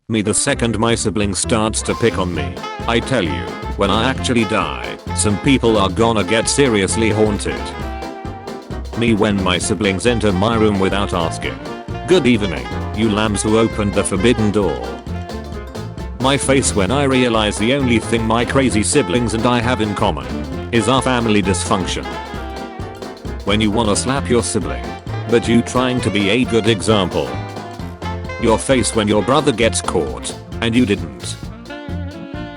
Me the second my sibling starts to pick on me. I tell you, when I actually die, some people are gonna get seriously haunted. Me when my siblings enter my room without asking. Good evening, you lambs who opened the forbidden door. My face when I realize the only thing my crazy siblings and I have in common is our family dysfunction. When you wanna slap your sibling, but you trying to be a good example. Your face when your brother gets caught, and you didn't.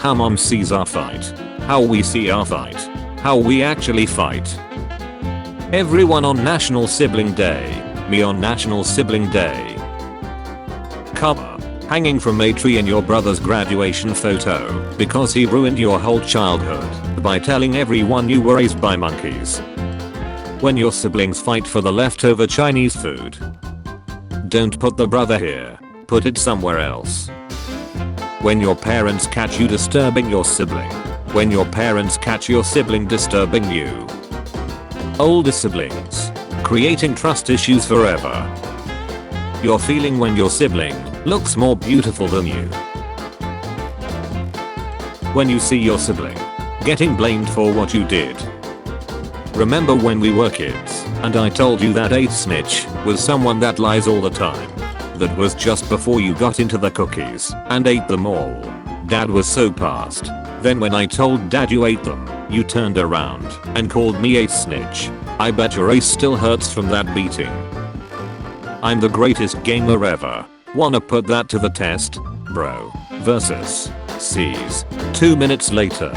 How mom sees our fight. How we see our fight. How we actually fight. Everyone on National Sibling Day. Me on National Sibling Day. Cover. Hanging from a tree in your brother's graduation photo because he ruined your whole childhood by telling everyone you were raised by monkeys. When your siblings fight for the leftover Chinese food. Don't put the brother here, put it somewhere else. When your parents catch you disturbing your sibling. When your parents catch your sibling disturbing you. Older siblings. Creating trust issues forever. Your feeling when your sibling looks more beautiful than you. When you see your sibling getting blamed for what you did. Remember when we were kids and I told you that a snitch was someone that lies all the time? That was just before you got into the cookies and ate them all. Dad was so pissed. Then when I told dad you ate them, you turned around and called me a snitch. I bet your ace still hurts from that beating. I'm the greatest gamer ever. Wanna put that to the test? Bro. Versus. C's. 2 minutes later.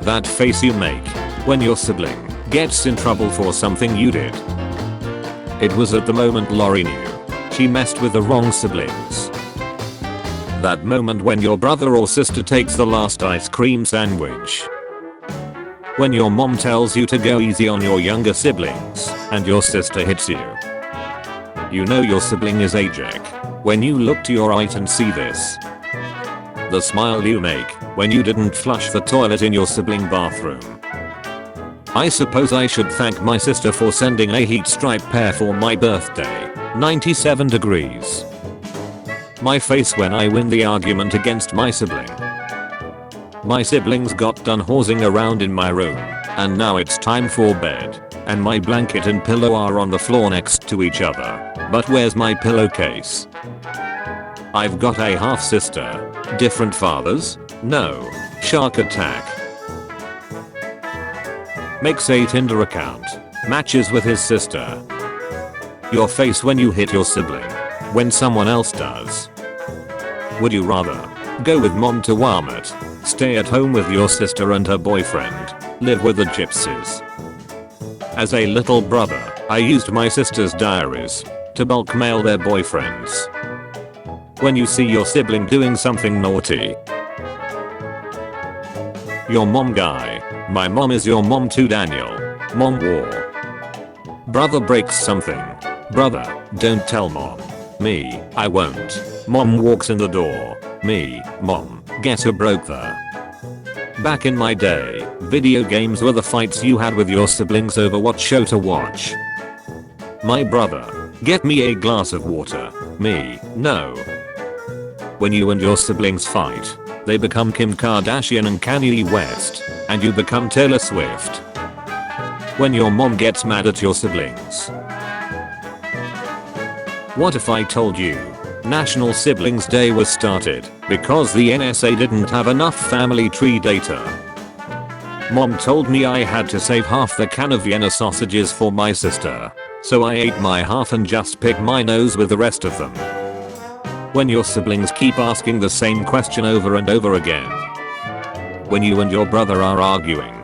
That face you make when your sibling gets in trouble for something you did. It was at the moment Lori knew she messed with the wrong siblings. That moment when your brother or sister takes the last ice cream sandwich. When your mom tells you to go easy on your younger siblings and your sister hits you. You know your sibling is a jerk when you look to your right and see this. The smile you make when you didn't flush the toilet in your sibling bathroom. I suppose I should thank my sister for sending a heat stripe pair for my birthday. 97 degrees. My face when I win the argument against my sibling. My siblings got done horsing around in my room, and now it's time for bed, and my blanket and pillow are on the floor next to each other. But where's my pillowcase? I've got a half sister. Different fathers? No. Shark attack. Makes a Tinder account. Matches with his sister. Your face when you hit your sibling. When someone else does. Would you rather go with mom to Walmart, stay at home with your sister and her boyfriend, live with the gypsies? As a little brother, I used my sister's diaries to bulk mail their boyfriends. When you see your sibling doing something naughty. Your mom guy. My mom is your mom too, Daniel. Mom war. Brother breaks something. Brother, don't tell mom. Me, I won't. Mom walks in the door. Me, mom, guess who broke the? Back in my day, video games were the fights you had with your siblings over what show to watch. My brother, get me a glass of water. Me, no. When you and your siblings fight, they become Kim Kardashian and Kanye West, and you become Taylor Swift. When your mom gets mad at your siblings. What if I told you National Siblings Day was started because the NSA didn't have enough family tree data? Mom told me I had to save half the can of Vienna sausages for my sister, so I ate my half and just picked my nose with the rest of them. When your siblings keep asking the same question over and over again. When you and your brother are arguing.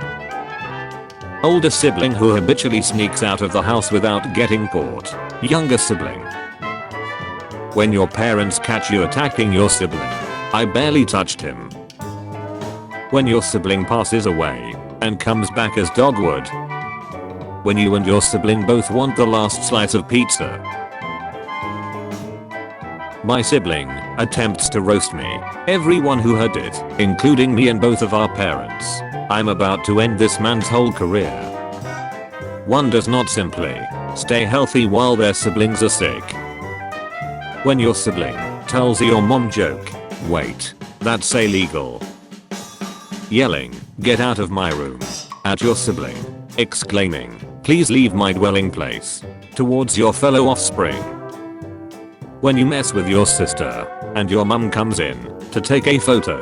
Older sibling who habitually sneaks out of the house without getting caught. Younger sibling. When your parents catch you attacking your sibling. I barely touched him. When your sibling passes away and comes back as dogwood. When you and your sibling both want the last slice of pizza. My sibling attempts to roast me. Everyone who heard it, including me and both of our parents. I'm about to end this man's whole career. One does not simply stay healthy while their siblings are sick. When your sibling Tells your mom joke. Wait, that's illegal. Yelling, get out of my room. At your sibling. Exclaiming, please leave my dwelling place. Towards your fellow offspring. When you mess with your sister, and your mum comes in, to take a photo.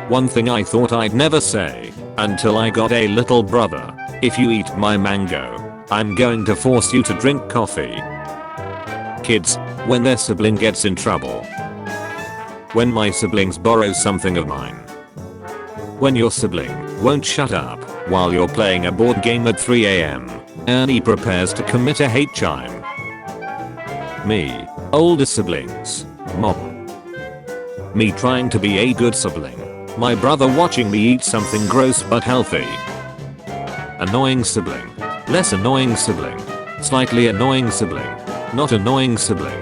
One thing I thought I'd never say, until I got a little brother. If you eat my mango, I'm going to force you to drink coffee. Kids, when their sibling gets in trouble. When my siblings borrow something of mine. When your sibling won't shut up while you're playing a board game at 3 AM and he prepares to commit a hate crime. Me, older siblings, mom. Me trying to be a good sibling. My brother watching me eat something gross but healthy. Annoying sibling. Less annoying sibling. Slightly annoying sibling. Not annoying sibling.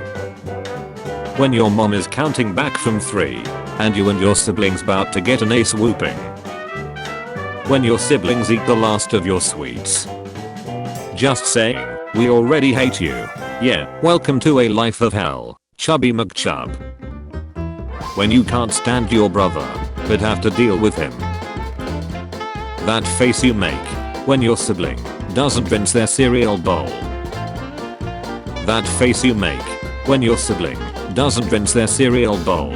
When your mom is counting back from 3 and you and your siblings about to get an ace whooping. When your siblings eat the last of your sweets. Just saying, we already hate you. Yeah, welcome to a life of hell, Chubby McChub. When you can't stand your brother, but have to deal with him. That face you make when your sibling doesn't rinse their cereal bowl. That face you make when your sibling doesn't rinse their cereal bowl.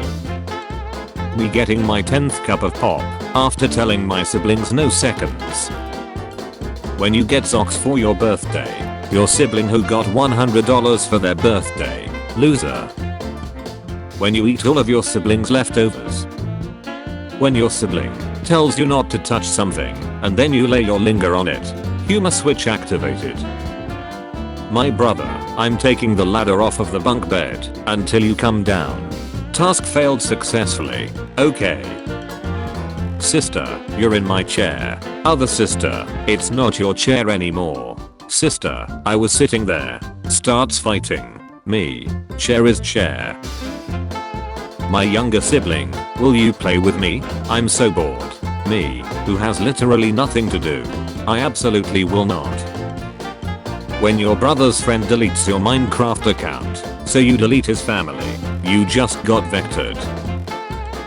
Me getting my 10th cup of pop after telling my siblings no seconds. When you get socks for your birthday, your sibling who got $100 for their birthday, loser. When you eat all of your siblings' leftovers. When your sibling tells you not to touch something and then you lay your linger on it. Humor switch activated. My brother, I'm taking the ladder off of the bunk bed until you come down. Task failed successfully. Okay. Sister, you're in my chair. Other sister, it's not your chair anymore. Sister, I was sitting there. Starts fighting. Me, chair is chair. My younger sibling, will you play with me? I'm so bored. Me, who has literally nothing to do. I absolutely will not. When your brother's friend deletes your Minecraft account, so you delete his family, you just got vectored.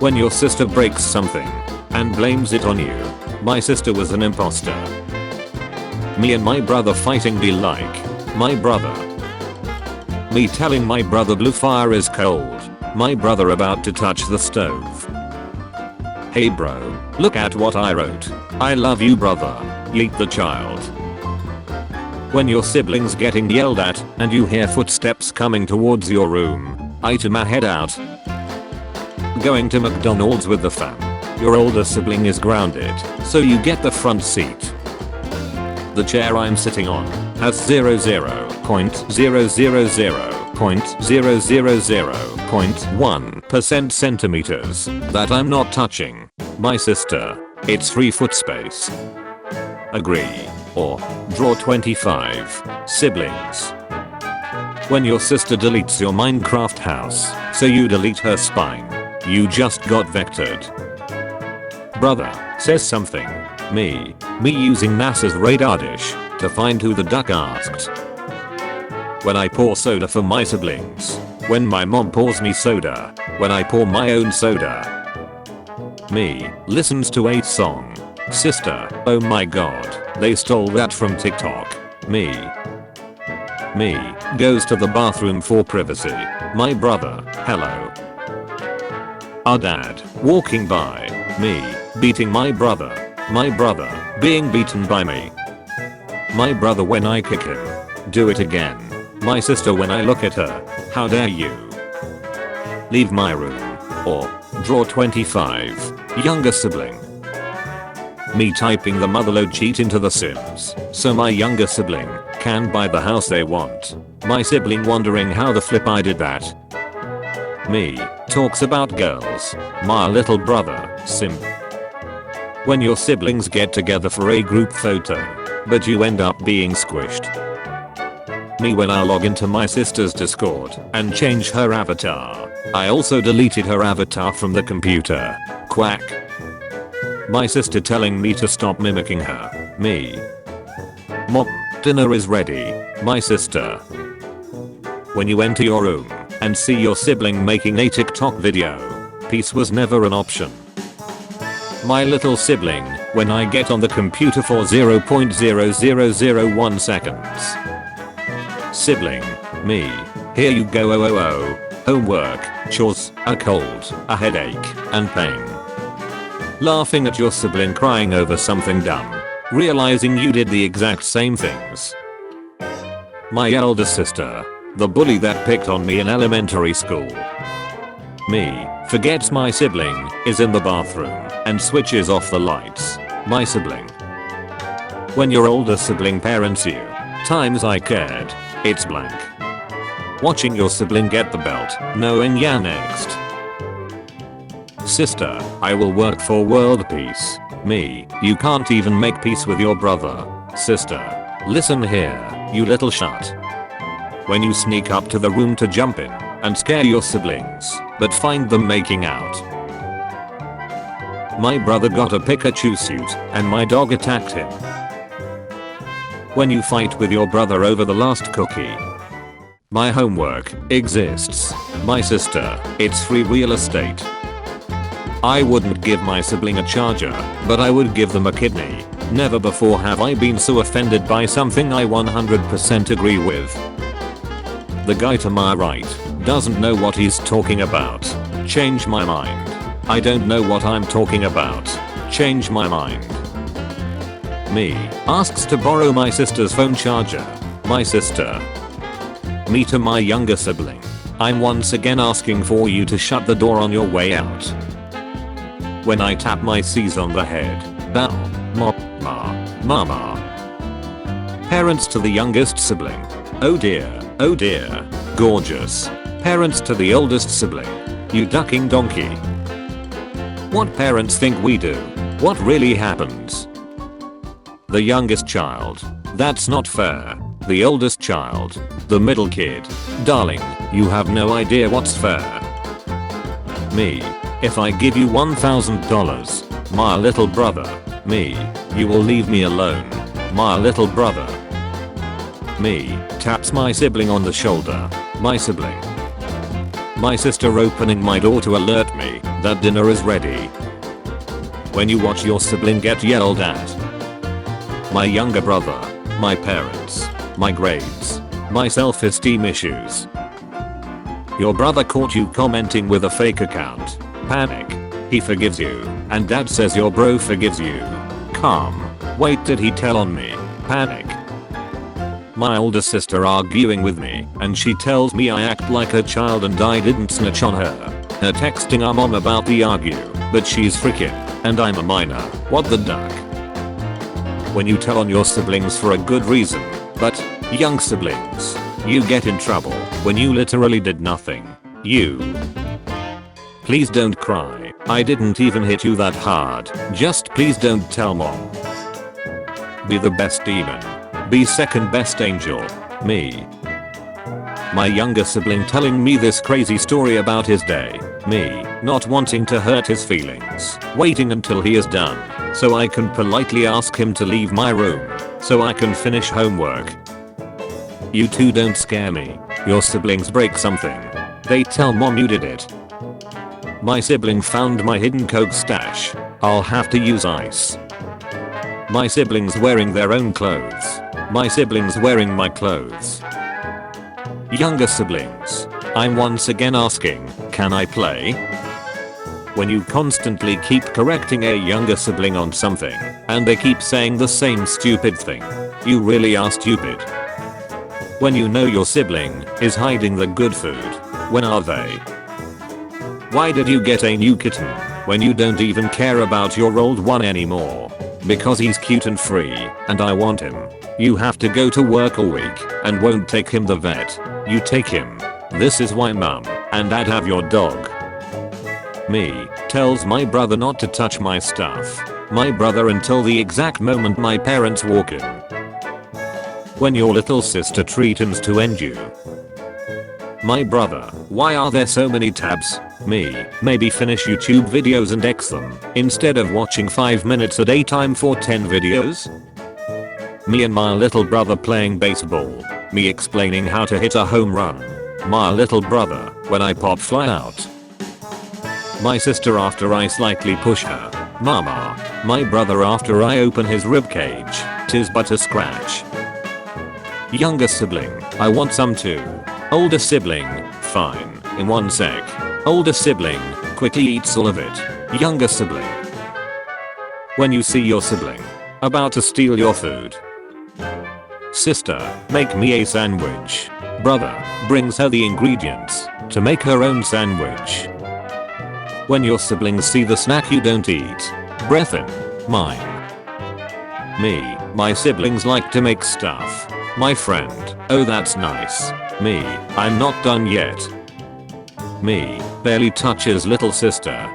When your sister breaks something and blames it on you. My sister was an imposter. Me and my brother fighting be like, my brother. Me telling my brother blue fire is cold. My brother about to touch the stove. Hey bro, look at what I wrote. I love you brother. Yeet the child. When your siblings getting yelled at and you hear footsteps coming towards your room. Item a head out. Going to McDonald's with the fam. Your older sibling is grounded, so you get the front seat. The chair I'm sitting on has 0.000.000.1% centimeters that I'm not touching. My sister, it's free foot space. Agree. Or draw 25 siblings. When your sister deletes your Minecraft house, so you delete her spine. You just got vectored. Brother says something. Me using NASA's radar dish to find who the duck asked. When I pour soda for my siblings. When my mom pours me soda. When I pour my own soda. Me listens to a song. Sister, oh my god, they stole that from TikTok. Me goes to the bathroom for privacy. My brother, hello. Our dad walking by. Me beating my brother. My brother being beaten by me. My brother when I kick him. Do it again. My sister when I look at her. How dare you. Leave my room. Or draw 25. Younger sibling. Me typing the motherload cheat into the Sims so my younger sibling can buy the house they want. My sibling wondering how the flip I did that. Me talks about girls. My little brother, simp. When your siblings get together for a group photo, but you end up being squished. Me when I log into my sister's Discord and change her avatar. I also deleted her avatar from the computer. Quack. My sister telling me to stop mimicking her. Me. Mom, dinner is ready. My sister. When you enter your room and see your sibling making a TikTok video. Peace was never an option. My little sibling, when I get on the computer for 0.0001 seconds. Sibling, me, here you go, homework, chores, a cold, a headache, and pain. Laughing at your sibling crying over something dumb, realizing you did the exact same things. My elder sister, the bully that picked on me in elementary school. Me, forgets my sibling is in the bathroom and switches off the lights. My sibling. When your older sibling parents you, times I cared, it's blank. Watching your sibling get the belt, knowing you're next. Sister, I will work for world peace. Me, you can't even make peace with your brother. Sister, listen here, you little shut. When you sneak up to the room to jump in and scare your siblings, but find them making out. My brother got a Pikachu suit and my dog attacked him. When you fight with your brother over the last cookie. My homework exists. My sister, it's free real estate. I wouldn't give my sibling a charger, but I would give them a kidney. Never before have I been so offended by something I 100% agree with. The guy to my right doesn't know what he's talking about. Change my mind. I don't know what I'm talking about. Change my mind. Me, asks to borrow my sister's phone charger. My sister. Me to my younger sibling. I'm once again asking for you to shut the door on your way out. When I tap my C's on the head. Bow. Mama. Parents to the youngest sibling. Oh dear, gorgeous. Parents to the oldest sibling. You ducking donkey. What parents think we do? What really happens? The youngest child. That's not fair. The oldest child. The middle kid. Darling, you have no idea what's fair. Me. If I give you $1,000, my little brother. Me. You will leave me alone. My little brother. Me. Taps my sibling on the shoulder. My sibling. My sister opening my door to alert me that dinner is ready. When you watch your sibling get yelled at. My younger brother. My parents. My grades. My self-esteem issues. Your brother caught you commenting with a fake account. Panic. He forgives you, and dad says your bro forgives you. Calm. Wait, did he tell on me? Panic. My older sister arguing with me, and she tells me I act like a child and I didn't snitch on her. Her texting our mom about the argue, but she's freaking, and I'm a minor. What the duck? When you tell on your siblings for a good reason, but, young siblings, you get in trouble when you literally did nothing. You. Please don't cry. I didn't even hit you that hard. Just please don't tell mom. Be the best demon. Be second best angel. Me. My younger sibling telling me this crazy story about his day. Me, not wanting to hurt his feelings. Waiting until he is done, so I can politely ask him to leave my room, so I can finish homework. You two don't scare me. Your siblings break something. They tell mom you did it. My sibling found my hidden coke stash. I'll have to use ice. My siblings wearing their own clothes. My siblings wearing my clothes. Younger siblings. I'm once again asking, can I play? When you constantly keep correcting a younger sibling on something, and they keep saying the same stupid thing. You really are stupid. When you know your sibling is hiding the good food. When are they? Why did you get a new kitten when you don't even care about your old one anymore? Because he's cute and free, and I want him. You have to go to work all week and won't take him the vet. You take him. This is why mom and dad have your dog. Me tells my brother not to touch my stuff. My brother until the exact moment my parents walk in. When your little sister threatens to end you. My brother, why are there so many tabs? Me, maybe finish YouTube videos and X them, instead of watching 5 minutes a day time for 10 videos? Me and my little brother playing baseball. Me explaining how to hit a home run. My little brother, when I pop fly out. My sister after I slightly push her. Mama. My brother after I open his ribcage. 'Tis but a scratch. Younger sibling, I want some too. Older sibling, fine, in one sec. Older sibling, quickly eats all of it. Younger sibling. When you see your sibling about to steal your food. Sister, make me a sandwich. Brother, brings her the ingredients to make her own sandwich. When your siblings see the snack you don't eat. Breath in. Mine. Me, my siblings like to make stuff. My friend, oh that's nice. Me, I'm not done yet. Me, barely touches little sister.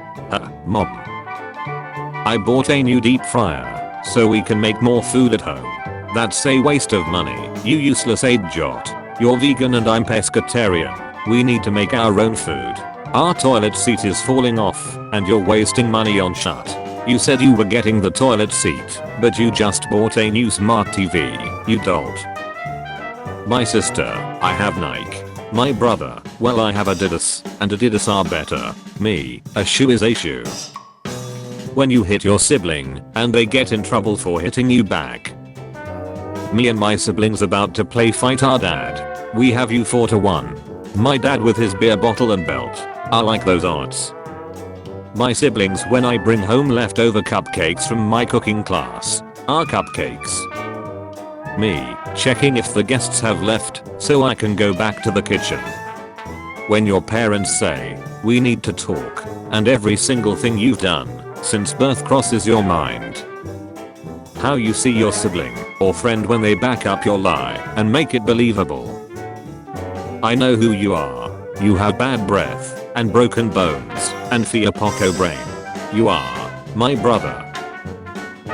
Mom. I bought a new deep fryer, so we can make more food at home. That's a waste of money, you useless idiot. You're vegan and I'm pescatarian. We need to make our own food. Our toilet seat is falling off, and you're wasting money on shut. You said you were getting the toilet seat, but you just bought a new smart TV, you dolt. My sister, I have Nike. My brother, well I have Adidas, and Adidas are better. Me, a shoe is a shoe. When you hit your sibling, and they get in trouble for hitting you back. Me and my siblings about to play fight our dad. We have you 4-1. My dad with his beer bottle and belt. I like those odds. My siblings when I bring home leftover cupcakes from my cooking class. Our cupcakes. Me, checking if the guests have left, so I can go back to the kitchen. When your parents say, we need to talk, and every single thing you've done since birth crosses your mind. How you see your sibling or friend when they back up your lie and make it believable. I know who you are. You have bad breath and broken bones and Fia Poco brain. You are my brother.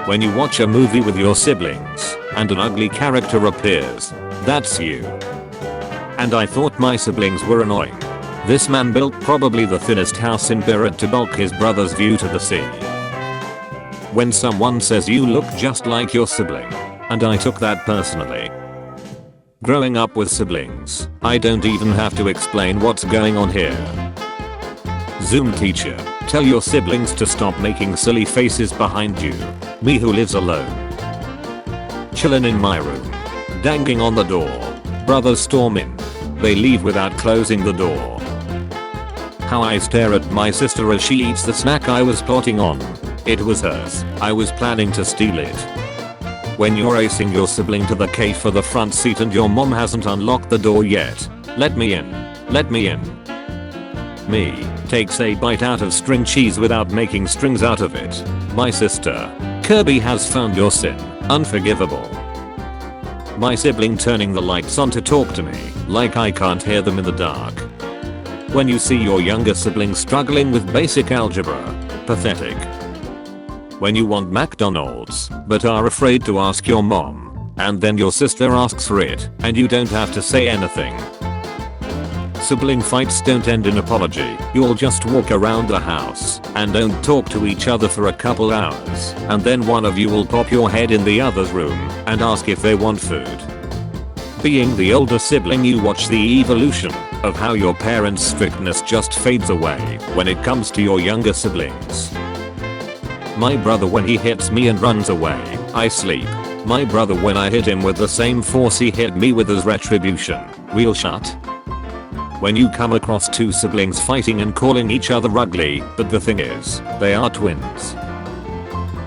When you watch a movie with your siblings and an ugly character appears, that's you. And I thought my siblings were annoying. This man built probably the thinnest house in Beirut to bulk his brother's view to the sea. When someone says you look just like your sibling, and I took that personally. Growing up with siblings, I don't even have to explain what's going on here. Zoom teacher, tell your siblings to stop making silly faces behind you. Me who lives alone. Chillin' in my room. Danging on the door. Brothers storm in. They leave without closing the door. How I stare at my sister as she eats the snack I was plotting on. It was hers. I was planning to steal it. When you're racing your sibling to the cave for the front seat and your mom hasn't unlocked the door yet. Let me in. Let me in. Me, takes a bite out of string cheese without making strings out of it. My sister, Kirby has found your sin. Unforgivable. My sibling turning the lights on to talk to me, like I can't hear them in the dark. When you see your younger sibling struggling with basic algebra. Pathetic. When you want McDonald's, but are afraid to ask your mom, and then your sister asks for it, and you don't have to say anything. Sibling fights don't end in apology, you'll just walk around the house, and don't talk to each other for a couple hours, and then one of you will pop your head in the other's room, and ask if they want food. Being the older sibling, you watch the evolution of how your parents' strictness just fades away when it comes to your younger siblings. My brother when he hits me and runs away, I sleep. My brother when I hit him with the same force he hit me with as retribution, we'll shut. When you come across two siblings fighting and calling each other ugly, but the thing is, they are twins.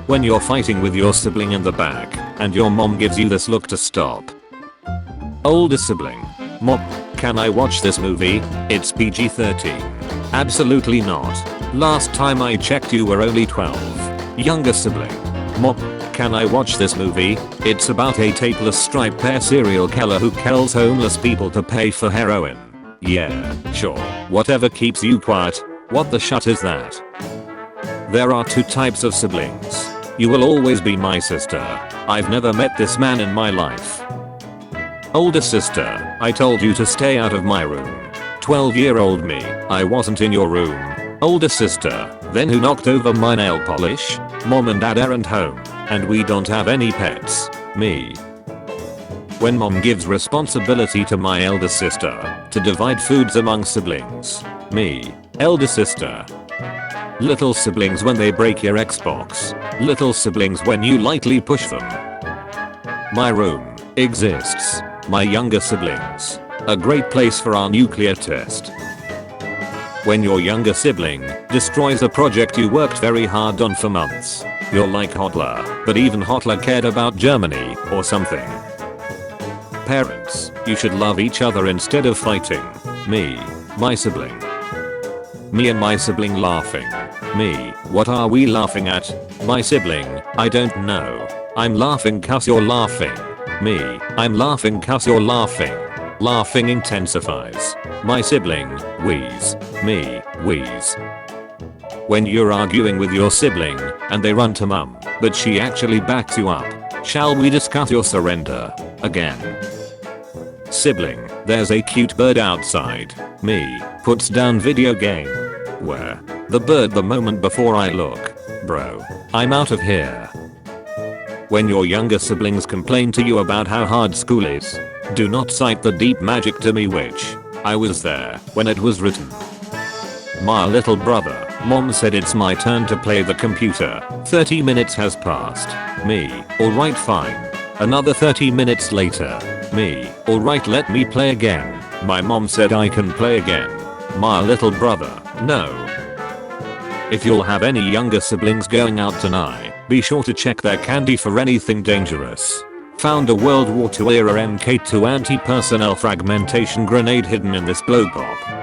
When you're fighting with your sibling in the back, and your mom gives you this look to stop. Older sibling. Mom, can I watch this movie? It's PG-13. Absolutely not. Last time I checked you were only 12. Younger sibling. Mom, can I watch this movie? It's about a tapeless striped pair serial killer who kills homeless people to pay for heroin. Yeah, sure. Whatever keeps you quiet. What the shut is that? There are two types of siblings. You will always be my sister. I've never met this man in my life. Older sister, I told you to stay out of my room. 12-year-old me, I wasn't in your room. Older sister, then who knocked over my nail polish? Mom and dad aren't home, and we don't have any pets. Me. When mom gives responsibility to my elder sister to divide foods among siblings. Me. Elder sister. Little siblings when they break your Xbox. Little siblings when you lightly push them. My room exists. My younger siblings. A great place for our nuclear test. When your younger sibling destroys a project you worked very hard on for months. You're like Hotler, but even Hotler cared about Germany or something. Parents, you should love each other instead of fighting. Me. My sibling. Me and my sibling laughing. Me. What are we laughing at? My sibling. I don't know. I'm laughing cause you're laughing. Me. I'm laughing cause you're laughing. Laughing intensifies. My sibling. Wheeze. Me. Wheeze. When you're arguing with your sibling and they run to mum, but she actually backs you up. Shall we discuss your surrender? Again. Sibling. There's a cute bird outside. Me. Puts down video game. Where? The bird the moment before I look. Bro. I'm out of here. When your younger siblings complain to you about how hard school is, do not cite the deep magic to me which I was there when it was written. My little brother. Mom said it's my turn to play the computer. 30 minutes has passed. Me. Alright fine. Another 30 minutes later. Me. Alright let me play again. My mom said I can play again. My little brother. No. If you'll have any younger siblings going out tonight, be sure to check their candy for anything dangerous. Found a World War II era Mk2 anti-personnel fragmentation grenade hidden in this blow pop.